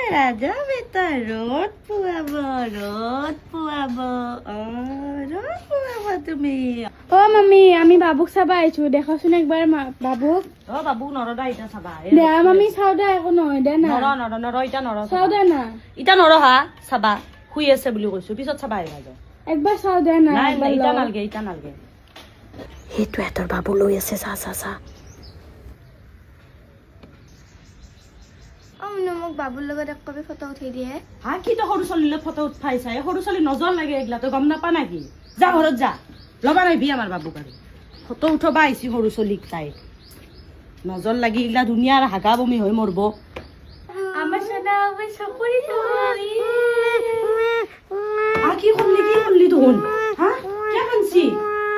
ৰাজা বেটা ৰ'দ পুৱাব ৰ'দ পুৱাব ৰ'দ পুৱাব তুমি ও মামি আমি বাবুক চাবা আইছো দেখাচোন একবাৰ বাবুক বাবু নৰদা ইটা চাবা দে মামি চাও দে একো নহয় দে না নৰ ইটা নৰ চাও দে না ইটা নৰ হা চাবা শুই আছে বুলি কৈছো পিছত চাবা আহিবা যা একবাৰ চাও দে না নাই নাই ইটা নালগে সেইটো এতৰ বাবু লৈ আছে চা চা চা মোক বাবুৰ লগত এক কপি ফটো উঠাই দিয়ে হা কি তো সৰু ছোৱালীলে ফটো উঠাইছা সৰু ছোৱালী নজৰ লাগে এইগিলা তই গম নাপা নাকি যা ঘৰত যা ল'বা নাইবি আমাৰ বাবুক আৰু ফটো উঠবা আহিছি সৰু ছোৱালীক তাই নজৰ লাগি এইগিলা ধুনীয়াৰ হাগা বমি হৈ মৰব আমাৰ সোনা মই চকুৰি কি করলি তখন হ্যাঁ কে কানছি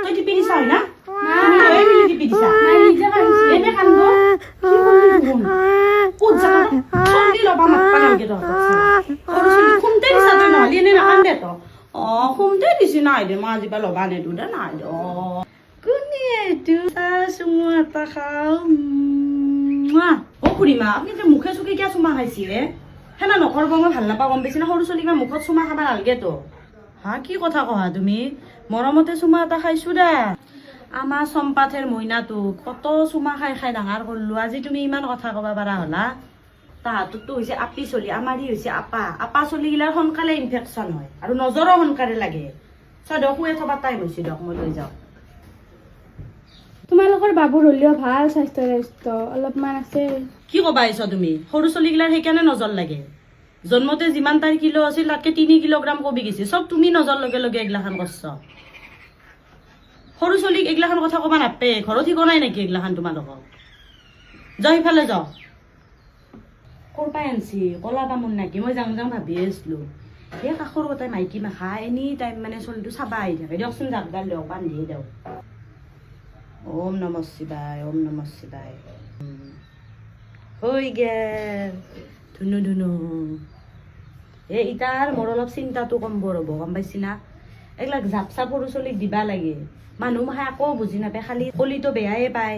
তুই টিপি দিছা না এই মিলি টিপি দিছা নিজে কানছি এনে কানব কি করলি তখন কোন জায়গা ছন্দি লবা মাপা নালগে তো সৰু ছোৱালী খুমতে দিছা তুই নহলি এনে না কান্দে তো খুমতে দিছি নাই দে মা জিবা লবা নে তুই নাই দে কোনে তু সুমা এটা খাও খুড়ীমা আপনি যে মুখে চুখে কিয় চুমা খাইছি হেনা নকৰব মই ভাল নাপাওঁ গম পাইছি না সৰু ছোৱালীক মুখত চুমা খাবা নালগে তো হা কি কথা কহা তুমি মৰমতে চুমা এটা খাইছো দে আমাৰ চম্পাথেৰ মইনাটো কত চুমা খাই খাই ডাঙৰ কৰলো আজি তুমি ইমান কথা কবা পাৰা হলা তাহাঁততো হৈছে আপি চলি আমাৰহি হৈছে আপা চলিগিলাৰ সোনকালে ইনফেকশ্যন হয় আৰু নজৰো সোনকালে লাগে চাদক শুৱে থবা টাইম হৈছে দিয়ক মই লৈ যাওঁ তোমালোকৰ বাবুৰ হলিও ভাল স্বাস্থ্য অলপমান আছে কি কবা আহিছ তুমি সৰু চলিগিলাৰ সেইকাৰণে নজৰ লাগে জন্মতে যিমান তাই কিলো আছিল তাতকে 3 কিলোগ্ৰাম কবি গৈছে চব তুমি নজৰ লগে লগে এগিলাখান কৰছ সৰু চলিক এগিলাখান কথা কবা নাপে ঘৰত ঠিকো নাই নেকি এগিলাখান তোমালোকক যাও সিফালে যাও কৰ পাই আনছি কলা তামোন নাকি মই যাং ভাবি আছিলো এই কাষৰ গোটাই মাইকী মাখা এনি টাইম মানে চলিটো চাবা আহি থাকে দিয়কচোন জাকডাল দিয়ক বান্ধিয়ে দিয়ক ওম নমঃ শিৱায় হৈ গেল ধুনু ইটাৰ মোৰ অলপ চিন্তাটো কম ৰ'ব গম পাইছি না এইবিলাক জাপ চাপ সৰু চলিক দিবা লাগে মানুহ মাহে আকৌ বুজি নাপায় খালি কলিটো বেয়াই পায়